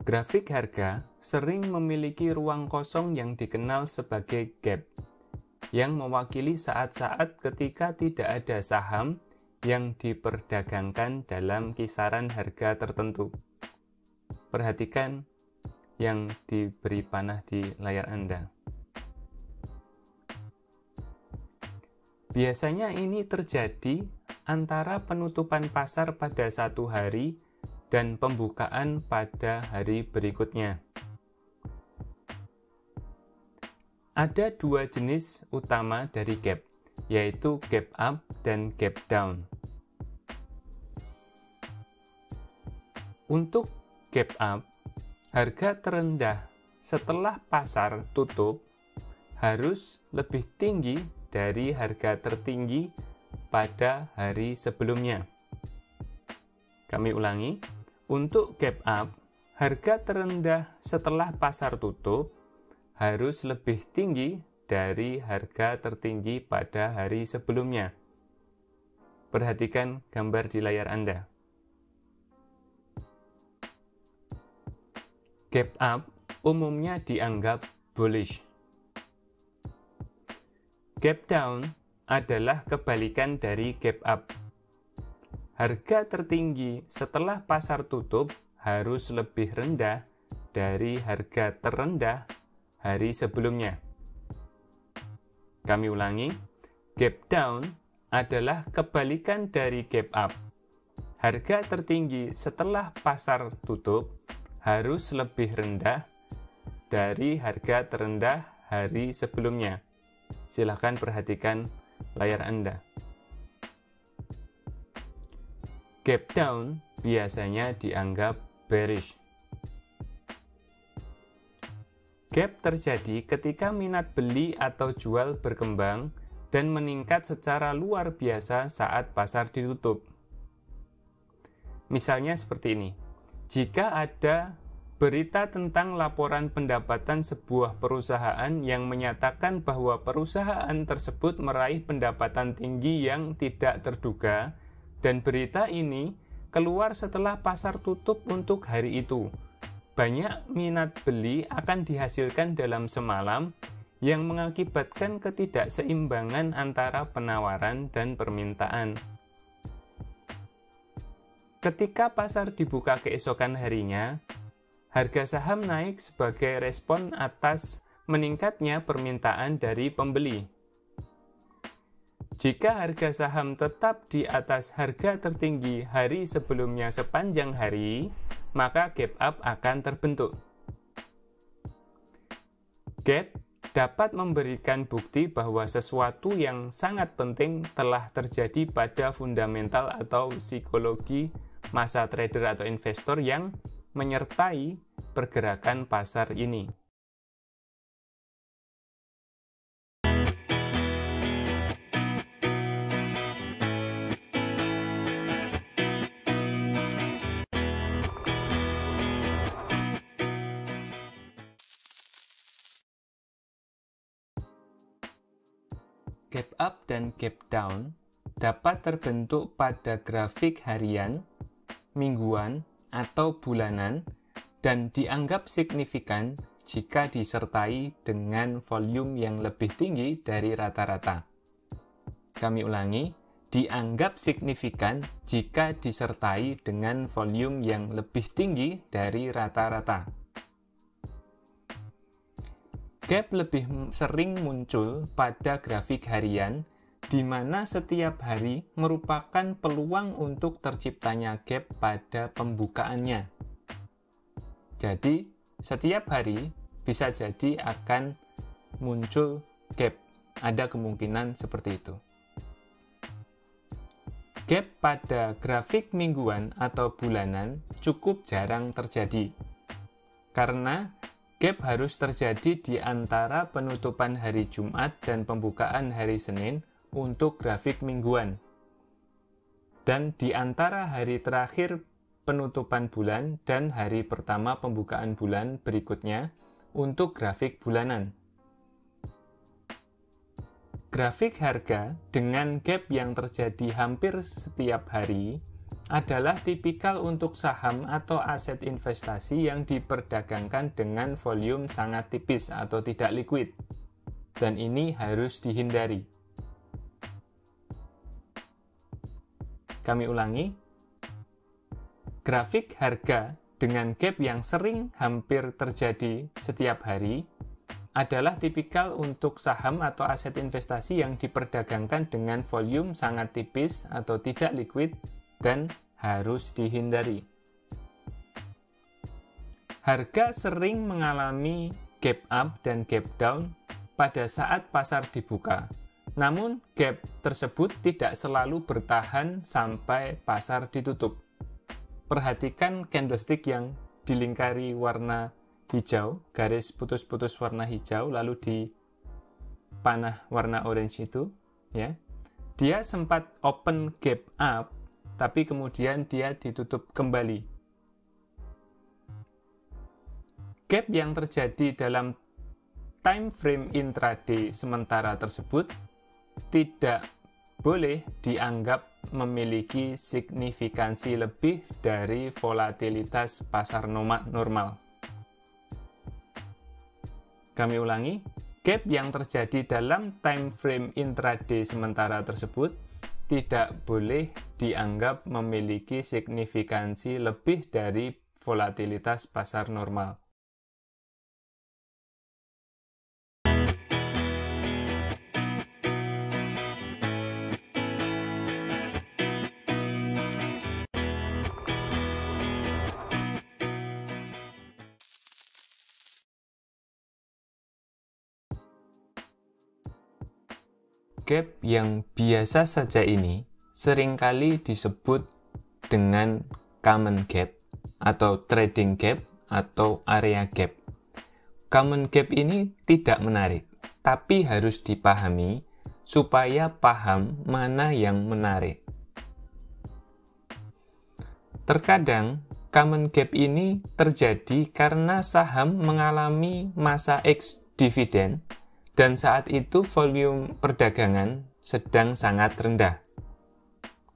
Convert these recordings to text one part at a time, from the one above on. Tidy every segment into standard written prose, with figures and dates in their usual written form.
Grafik harga sering memiliki ruang kosong yang dikenal sebagai gap, yang mewakili saat-saat ketika tidak ada saham yang diperdagangkan dalam kisaran harga tertentu. Perhatikan yang diberi panah di layar Anda. Biasanya ini terjadi antara penutupan pasar pada satu hari dan pembukaan pada hari berikutnya. Ada dua jenis utama dari gap, yaitu gap up dan gap down. Untuk gap up, harga terendah setelah pasar tutup harus lebih tinggi dari harga tertinggi pada hari sebelumnya. Kami ulangi. Untuk gap up, harga terendah setelah pasar tutup harus lebih tinggi dari harga tertinggi pada hari sebelumnya. Perhatikan gambar di layar Anda. Gap up umumnya dianggap bullish. Gap down adalah kebalikan dari gap up. Harga tertinggi setelah pasar tutup harus lebih rendah dari harga terendah hari sebelumnya. Kami ulangi, gap down adalah kebalikan dari gap up. Harga tertinggi setelah pasar tutup harus lebih rendah dari harga terendah hari sebelumnya. Silakan perhatikan layar Anda. Gap down biasanya dianggap bearish. Gap terjadi ketika minat beli atau jual berkembang dan meningkat secara luar biasa saat pasar ditutup. Misalnya seperti ini. Jika ada berita tentang laporan pendapatan sebuah perusahaan yang menyatakan bahwa perusahaan tersebut meraih pendapatan tinggi yang tidak terduga, dan berita ini keluar setelah pasar tutup untuk hari itu, banyak minat beli akan dihasilkan dalam semalam yang mengakibatkan ketidakseimbangan antara penawaran dan permintaan. Ketika pasar dibuka keesokan harinya, harga saham naik sebagai respon atas meningkatnya permintaan dari pembeli. Jika harga saham tetap di atas harga tertinggi hari sebelumnya sepanjang hari, maka gap up akan terbentuk. Gap dapat memberikan bukti bahwa sesuatu yang sangat penting telah terjadi pada fundamental atau psikologi masa trader atau investor yang menyertai pergerakan pasar ini. Gap up dan gap down dapat terbentuk pada grafik harian, mingguan, atau bulanan dan dianggap signifikan jika disertai dengan volume yang lebih tinggi dari rata-rata. Kami ulangi, dianggap signifikan jika disertai dengan volume yang lebih tinggi dari rata-rata. Gap lebih sering muncul pada grafik harian, di mana setiap hari merupakan peluang untuk terciptanya gap pada pembukaannya. Jadi, setiap hari bisa jadi akan muncul gap. Ada kemungkinan seperti itu. Gap pada grafik mingguan atau bulanan cukup jarang terjadi, karena gap harus terjadi di antara penutupan hari Jumat dan pembukaan hari Senin untuk grafik mingguan, dan di antara hari terakhir penutupan bulan dan hari pertama pembukaan bulan berikutnya untuk grafik bulanan. Grafik harga dengan gap yang terjadi hampir setiap hari adalah tipikal untuk saham atau aset investasi yang diperdagangkan dengan volume sangat tipis atau tidak liquid, dan ini harus dihindari. Kami ulangi, grafik harga dengan gap yang sering hampir terjadi setiap hari adalah tipikal untuk saham atau aset investasi yang diperdagangkan dengan volume sangat tipis atau tidak liquid dan harus dihindari. Harga sering mengalami gap up dan gap down pada saat pasar dibuka. Namun, gap tersebut tidak selalu bertahan sampai pasar ditutup. Perhatikan candlestick yang dilingkari warna hijau, garis putus-putus warna hijau, lalu di panah warna orange itu, ya. Dia sempat open gap up, tapi kemudian dia ditutup kembali. Gap yang terjadi dalam time frame intraday sementara tersebut tidak boleh dianggap memiliki signifikansi lebih dari volatilitas pasar normal. Kami ulangi, gap yang terjadi dalam time frame intraday sementara tersebut tidak boleh dianggap memiliki signifikansi lebih dari volatilitas pasar normal. Gap yang biasa saja ini seringkali disebut dengan common gap atau trading gap atau area gap. Common gap ini tidak menarik, tapi harus dipahami supaya paham mana yang menarik. Terkadang common gap ini terjadi karena saham mengalami masa ex dividen dan saat itu volume perdagangan sedang sangat rendah.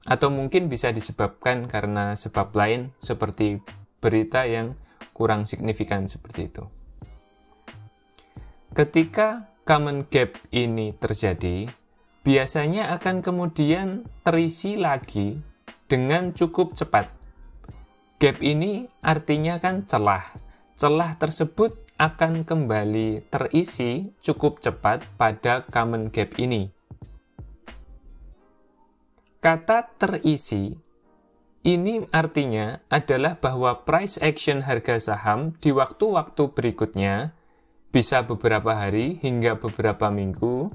Atau mungkin bisa disebabkan karena sebab lain seperti berita yang kurang signifikan seperti itu. Ketika common gap ini terjadi, biasanya akan kemudian terisi lagi dengan cukup cepat. Gap ini artinya kan celah. Celah tersebut akan kembali terisi cukup cepat pada common gap ini. Kata terisi ini artinya adalah bahwa price action harga saham di waktu-waktu berikutnya, bisa beberapa hari hingga beberapa minggu,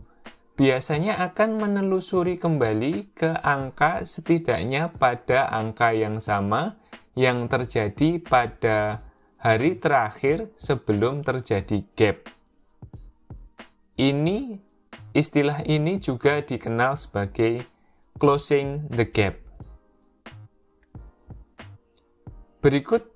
biasanya akan menelusuri kembali ke angka setidaknya pada angka yang sama yang terjadi pada hari terakhir sebelum terjadi gap. Istilah ini juga dikenal sebagai closing the gap. Berikut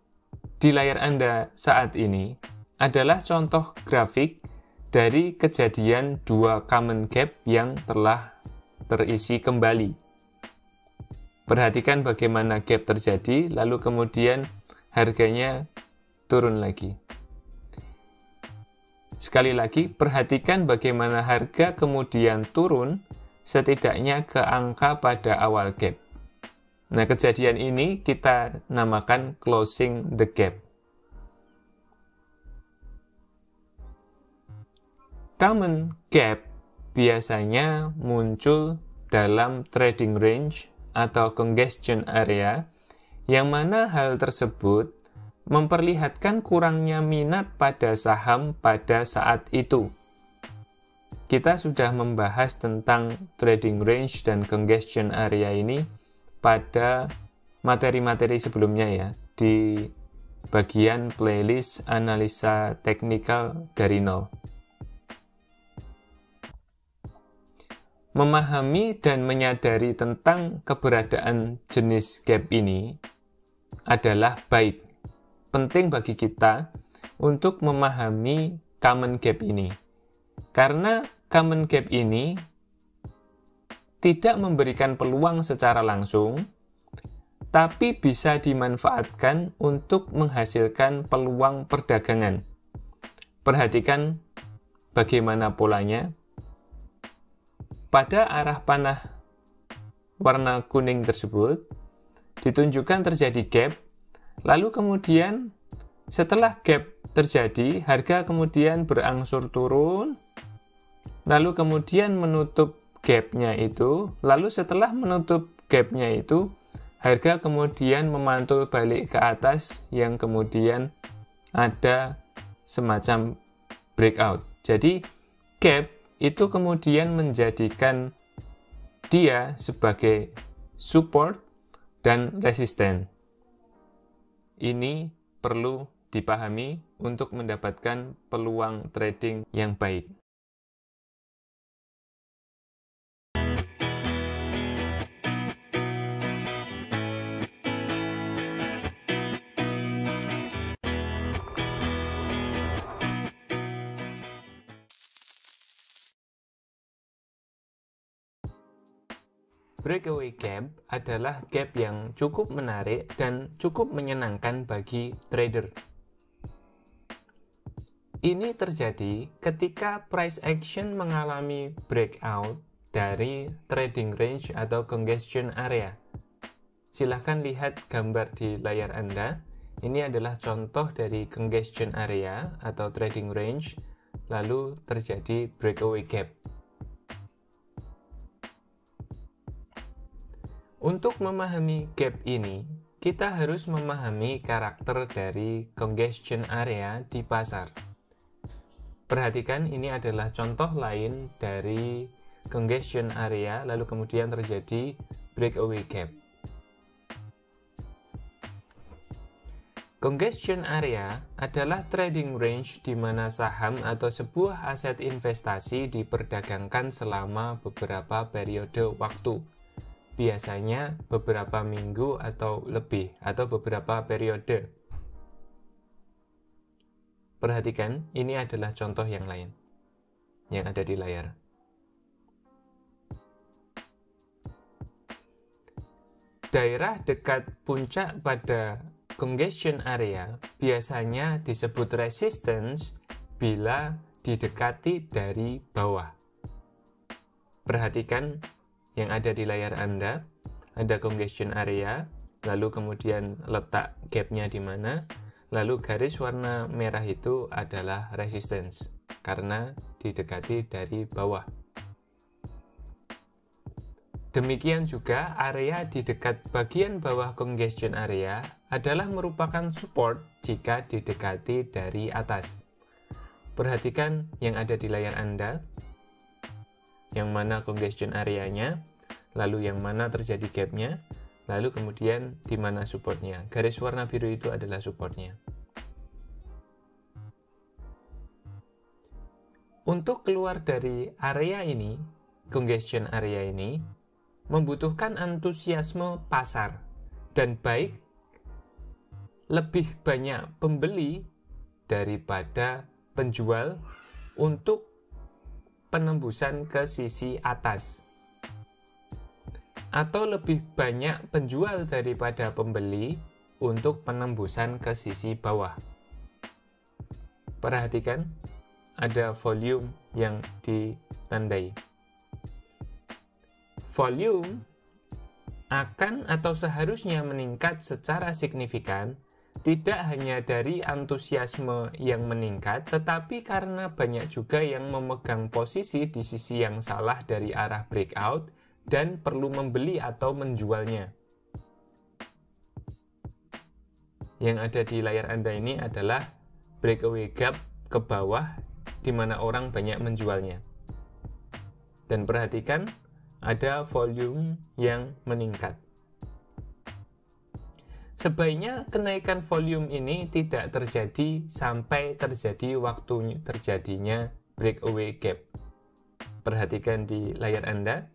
di layar Anda saat ini adalah contoh grafik dari kejadian dua common gap yang telah terisi kembali. Perhatikan bagaimana gap terjadi, lalu kemudian harganya turun lagi. Sekali lagi, perhatikan bagaimana harga kemudian turun setidaknya ke angka pada awal gap. Nah, kejadian ini kita namakan closing the gap. Common gap biasanya muncul dalam trading range atau congestion area, yang mana hal tersebut memperlihatkan kurangnya minat pada saham pada saat itu. Kita sudah membahas tentang trading range dan congestion area ini pada materi-materi sebelumnya ya, di bagian playlist analisa teknikal dari nol. Memahami dan menyadari tentang keberadaan jenis gap ini adalah baik. Penting bagi kita untuk memahami common gap ini. Karena common gap ini tidak memberikan peluang secara langsung, tapi bisa dimanfaatkan untuk menghasilkan peluang perdagangan. Perhatikan bagaimana polanya. Pada arah panah warna kuning tersebut, ditunjukkan terjadi gap, lalu kemudian setelah gap terjadi, harga kemudian berangsur turun, lalu kemudian menutup gapnya itu, lalu setelah menutup gapnya itu, harga kemudian memantul balik ke atas yang kemudian ada semacam breakout. Jadi gap itu kemudian menjadikan dia sebagai support dan resisten. Ini perlu dipahami untuk mendapatkan peluang trading yang baik. Breakaway gap adalah gap yang cukup menarik dan cukup menyenangkan bagi trader. Ini terjadi ketika price action mengalami breakout dari trading range atau congestion area. Silahkan lihat gambar di layar Anda. Ini adalah contoh dari congestion area atau trading range, lalu terjadi breakaway gap. Untuk memahami gap ini, kita harus memahami karakter dari congestion area di pasar. Perhatikan, ini adalah contoh lain dari congestion area, lalu kemudian terjadi breakaway gap. Congestion area adalah trading range di mana saham atau sebuah aset investasi diperdagangkan selama beberapa periode waktu. Biasanya beberapa minggu atau lebih, atau beberapa periode. Perhatikan, ini adalah contoh yang lain yang ada di layar. Daerah dekat puncak pada congestion area biasanya disebut resistance bila didekati dari bawah. Perhatikan yang ada di layar Anda, ada congestion area, lalu kemudian letak gapnya di mana, lalu garis warna merah itu adalah resistance, karena didekati dari bawah. Demikian juga area di dekat bagian bawah congestion area adalah merupakan support jika didekati dari atas. Perhatikan yang ada di layar Anda, yang mana congestion area-nya, lalu yang mana terjadi gap-nya, lalu kemudian di mana support-nya. Garis warna biru itu adalah support-nya. Untuk keluar dari area ini, congestion area ini, membutuhkan antusiasme pasar, dan baik lebih banyak pembeli daripada penjual untuk penembusan ke sisi atas, atau lebih banyak penjual daripada pembeli untuk penembusan ke sisi bawah. Perhatikan, ada volume yang ditandai. Volume akan atau seharusnya meningkat secara signifikan, tidak hanya dari antusiasme yang meningkat, tetapi karena banyak juga yang memegang posisi di sisi yang salah dari arah breakout dan perlu membeli atau menjualnya. Yang ada di layar Anda ini adalah breakaway gap ke bawah di mana orang banyak menjualnya. Dan perhatikan, ada volume yang meningkat. Sebaiknya kenaikan volume ini tidak terjadi sampai terjadi waktu terjadinya breakaway gap. Perhatikan di layar Anda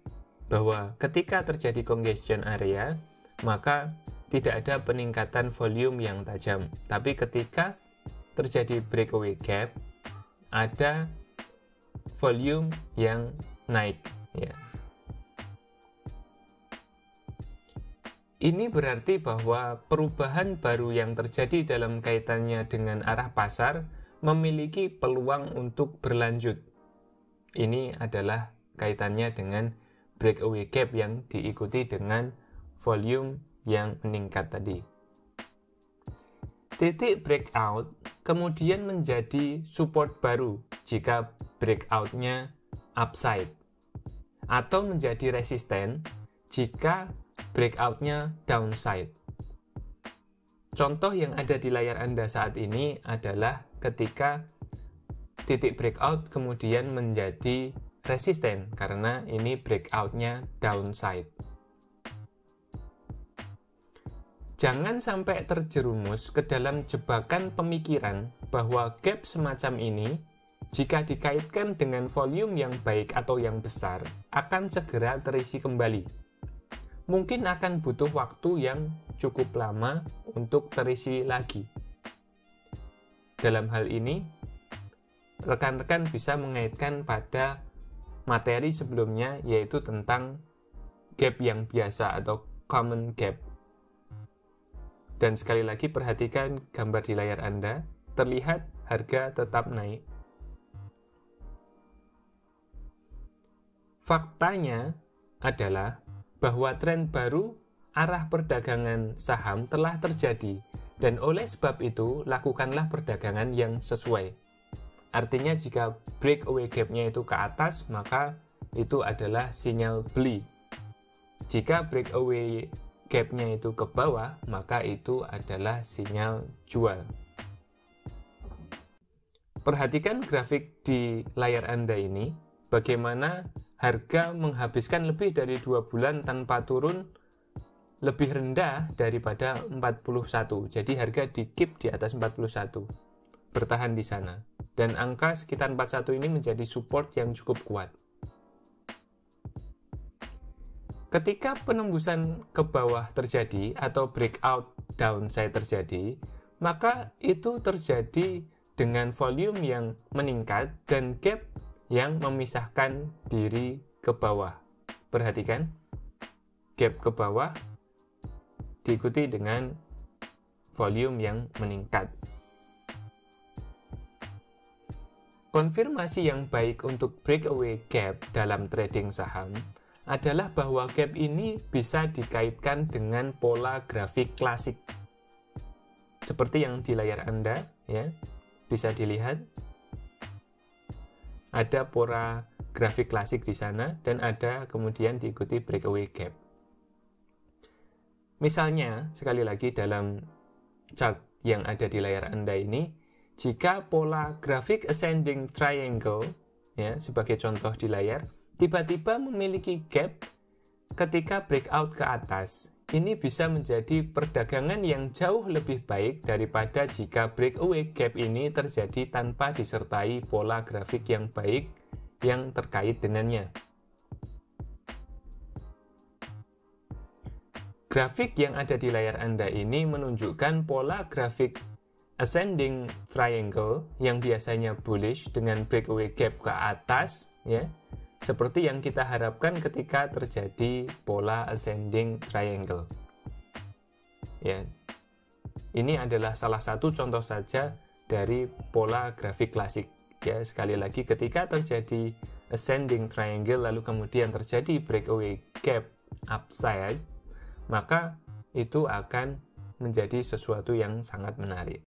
bahwa ketika terjadi congestion area, maka tidak ada peningkatan volume yang tajam. Tapi ketika terjadi breakaway gap, ada volume yang naik. Ya. Ini berarti bahwa perubahan baru yang terjadi dalam kaitannya dengan arah pasar memiliki peluang untuk berlanjut. Ini adalah kaitannya dengan breakaway gap yang diikuti dengan volume yang meningkat tadi. Titik breakout kemudian menjadi support baru jika breakout-nya upside, atau menjadi resisten jika breakout-nya downside. Contoh yang ada di layar Anda saat ini adalah ketika titik breakout kemudian menjadi resisten karena ini breakout-nya downside. Jangan sampai terjerumus ke dalam jebakan pemikiran bahwa gap semacam ini, jika dikaitkan dengan volume yang baik atau yang besar, akan segera terisi kembali. Mungkin akan butuh waktu yang cukup lama untuk terisi lagi. Dalam hal ini, rekan-rekan bisa mengaitkan pada materi sebelumnya, yaitu tentang gap yang biasa atau common gap. Dan sekali lagi perhatikan gambar di layar Anda, terlihat harga tetap naik. Faktanya adalah bahwa tren baru arah perdagangan saham telah terjadi, dan oleh sebab itu lakukanlah perdagangan yang sesuai. Artinya jika breakaway gap-nya itu ke atas, maka itu adalah sinyal beli. Jika breakaway gap-nya itu ke bawah, maka itu adalah sinyal jual. Perhatikan grafik di layar Anda ini, bagaimana harga menghabiskan lebih dari 2 bulan tanpa turun lebih rendah daripada 41. Jadi harga di-keep di atas 41, bertahan di sana. Dan angka sekitar 41 ini menjadi support yang cukup kuat. Ketika penembusan ke bawah terjadi atau breakout downside terjadi, maka itu terjadi dengan volume yang meningkat dan gap yang memisahkan diri ke bawah. Perhatikan, gap ke bawah diikuti dengan volume yang meningkat. Konfirmasi yang baik untuk breakaway gap dalam trading saham adalah bahwa gap ini bisa dikaitkan dengan pola grafik klasik. Seperti yang di layar Anda, ya, bisa dilihat. Ada pola grafik klasik di sana dan ada kemudian diikuti breakaway gap. Misalnya, sekali lagi dalam chart yang ada di layar Anda ini, jika pola grafik ascending triangle, ya, sebagai contoh di layar, tiba-tiba memiliki gap ketika breakout ke atas, ini bisa menjadi perdagangan yang jauh lebih baik daripada jika breakaway gap ini terjadi tanpa disertai pola grafik yang baik yang terkait dengannya. Grafik yang ada di layar Anda ini menunjukkan pola grafik ascending triangle yang biasanya bullish dengan breakaway gap ke atas, ya, seperti yang kita harapkan ketika terjadi pola ascending triangle. Ya, ini adalah salah satu contoh saja dari pola grafik klasik. Ya, sekali lagi ketika terjadi ascending triangle lalu kemudian terjadi breakaway gap upside, maka itu akan menjadi sesuatu yang sangat menarik.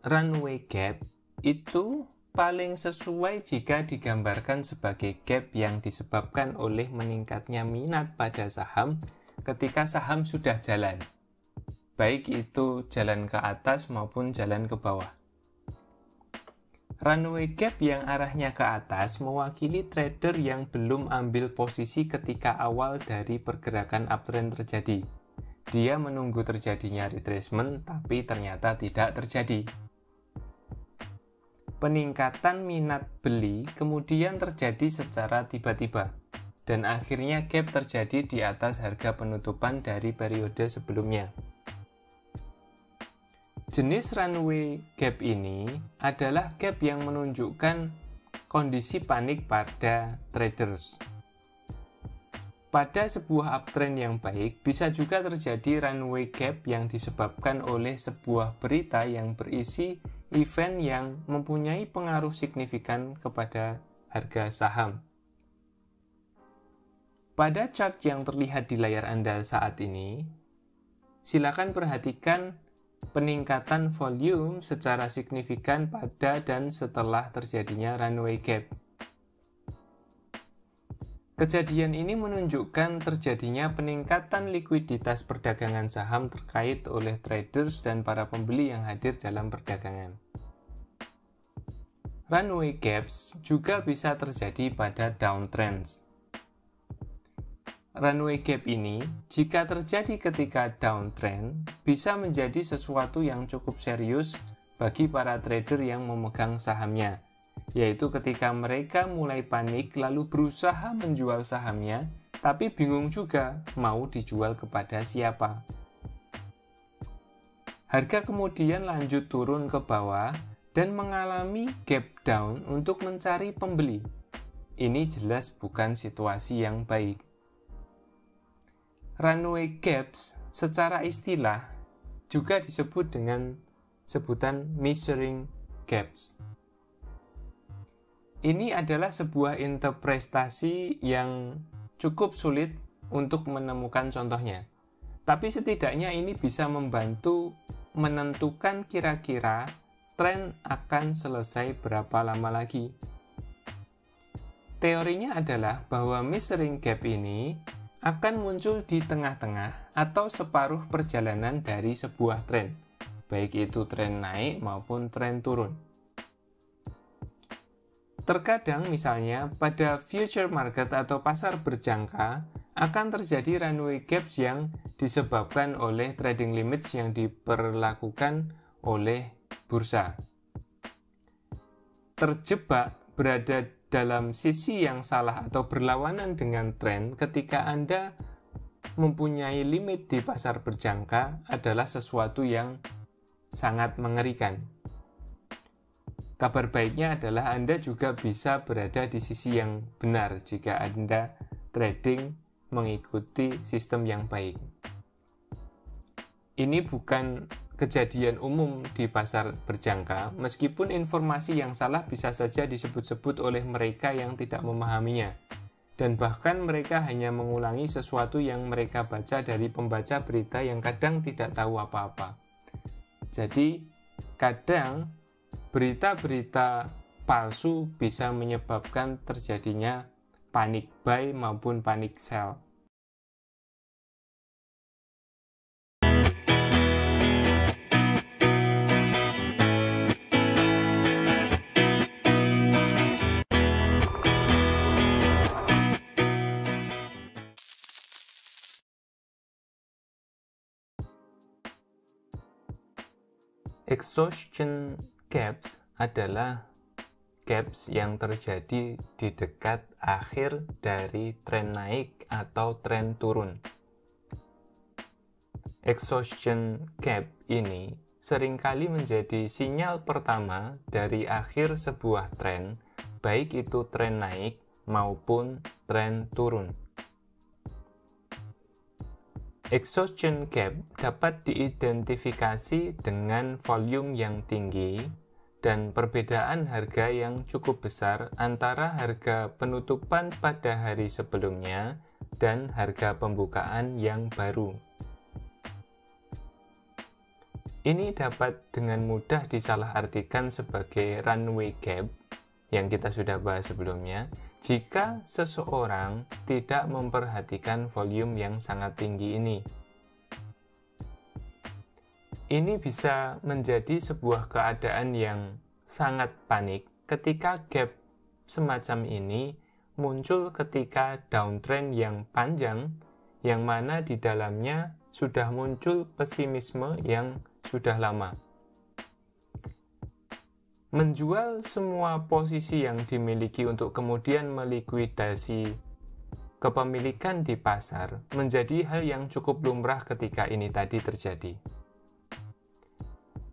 Runway gap itu paling sesuai jika digambarkan sebagai gap yang disebabkan oleh meningkatnya minat pada saham ketika saham sudah jalan, baik itu jalan ke atas maupun jalan ke bawah. Runway gap yang arahnya ke atas mewakili trader yang belum ambil posisi ketika awal dari pergerakan uptrend terjadi. Dia menunggu terjadinya retracement, tapi ternyata tidak terjadi. peningkatan minat beli kemudian terjadi secara tiba-tiba, dan akhirnya gap terjadi di atas harga penutupan dari periode sebelumnya. Jenis runway gap ini adalah gap yang menunjukkan kondisi panik pada traders. Pada sebuah uptrend yang baik, bisa juga terjadi runway gap yang disebabkan oleh sebuah berita yang berisi event yang mempunyai pengaruh signifikan kepada harga saham. Pada chart yang terlihat di layar Anda saat ini, silakan perhatikan peningkatan volume secara signifikan pada dan setelah terjadinya runway gap. Kejadian ini menunjukkan terjadinya peningkatan likuiditas perdagangan saham terkait oleh traders dan para pembeli yang hadir dalam perdagangan. Runway gaps juga bisa terjadi pada downtrends. Runway gap ini, jika terjadi ketika downtrend, bisa menjadi sesuatu yang cukup serius bagi para trader yang memegang sahamnya, yaitu ketika mereka mulai panik lalu berusaha menjual sahamnya, tapi bingung juga mau dijual kepada siapa. Harga kemudian lanjut turun ke bawah dan mengalami gap down untuk mencari pembeli. Ini jelas bukan situasi yang baik. Runway gaps secara istilah juga disebut dengan sebutan measuring gaps. Ini adalah sebuah interpretasi yang cukup sulit untuk menemukan contohnya. Tapi setidaknya ini bisa membantu menentukan kira-kira tren akan selesai berapa lama lagi. Teorinya adalah bahwa measuring gap ini akan muncul di tengah-tengah atau separuh perjalanan dari sebuah tren, baik itu tren naik maupun tren turun. Terkadang misalnya pada future market atau pasar berjangka akan terjadi runway gaps yang disebabkan oleh trading limits yang diperlakukan oleh bursa. Terjebak berada dalam sisi yang salah atau berlawanan dengan tren ketika Anda mempunyai limit di pasar berjangka adalah sesuatu yang sangat mengerikan. Kabar baiknya adalah Anda juga bisa berada di sisi yang benar jika Anda trading mengikuti sistem yang baik. Ini bukan kejadian umum di pasar berjangka, meskipun informasi yang salah bisa saja disebut-sebut oleh mereka yang tidak memahaminya, dan bahkan mereka hanya mengulangi sesuatu yang mereka baca dari pembaca berita yang kadang tidak tahu apa-apa. Jadi, kadang berita-berita palsu bisa menyebabkan terjadinya panic buy maupun panic sell. Exhaustion gaps adalah gaps yang terjadi di dekat akhir dari tren naik atau tren turun. Exhaustion gap ini seringkali menjadi sinyal pertama dari akhir sebuah tren, baik itu tren naik maupun tren turun. Exhaustion gap dapat diidentifikasi dengan volume yang tinggi dan perbedaan harga yang cukup besar antara harga penutupan pada hari sebelumnya dan harga pembukaan yang baru. Ini dapat dengan mudah disalahartikan sebagai runway gap yang kita sudah bahas sebelumnya jika seseorang tidak memperhatikan volume yang sangat tinggi ini. Ini bisa menjadi sebuah keadaan yang sangat panik ketika gap semacam ini muncul ketika downtrend yang panjang, yang mana di dalamnya sudah muncul pesimisme yang sudah lama. Menjual semua posisi yang dimiliki untuk kemudian melikuidasi kepemilikan di pasar menjadi hal yang cukup lumrah ketika ini tadi terjadi.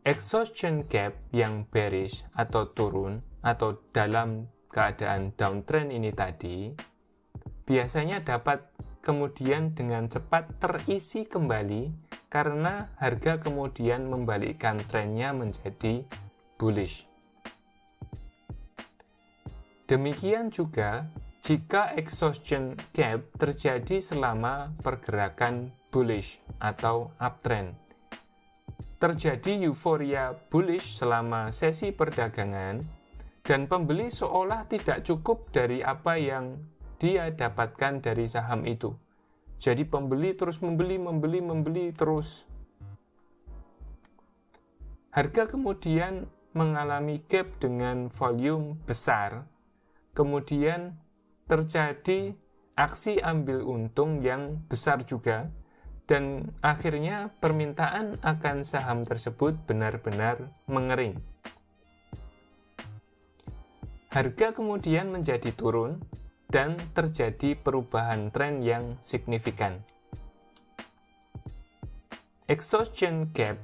Exhaustion gap yang bearish atau turun atau dalam keadaan downtrend ini tadi biasanya dapat kemudian dengan cepat terisi kembali karena harga kemudian membalikkan trennya menjadi bullish. Demikian juga jika exhaustion gap terjadi selama pergerakan bullish atau uptrend. Terjadi euforia bullish selama sesi perdagangan dan pembeli seolah tidak cukup dari apa yang dia dapatkan dari saham itu. Jadi pembeli terus membeli terus. Harga kemudian mengalami gap dengan volume besar. Kemudian terjadi aksi ambil untung yang besar juga, dan akhirnya permintaan akan saham tersebut benar-benar mengering. Harga kemudian menjadi turun dan terjadi perubahan tren yang signifikan. Exhaustion gap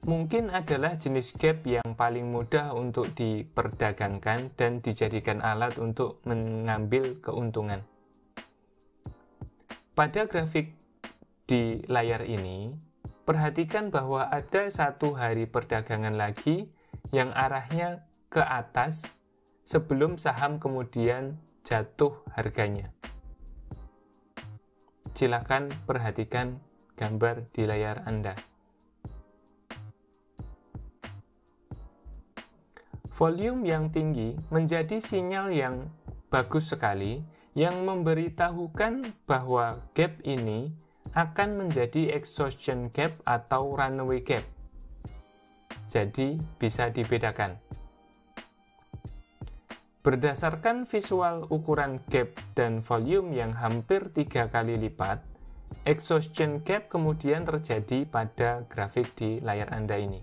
mungkin adalah jenis gap yang paling mudah untuk diperdagangkan dan dijadikan alat untuk mengambil keuntungan. Pada grafik di layar ini, perhatikan bahwa ada satu hari perdagangan lagi yang arahnya ke atas sebelum saham kemudian jatuh harganya. Silakan perhatikan gambar di layar Anda. Volume yang tinggi menjadi sinyal yang bagus sekali yang memberitahukan bahwa gap ini akan menjadi exhaustion gap atau runaway gap. Jadi bisa dibedakan. Berdasarkan visual ukuran gap dan volume yang hampir 3 kali lipat, exhaustion gap kemudian terjadi pada grafik di layar Anda ini.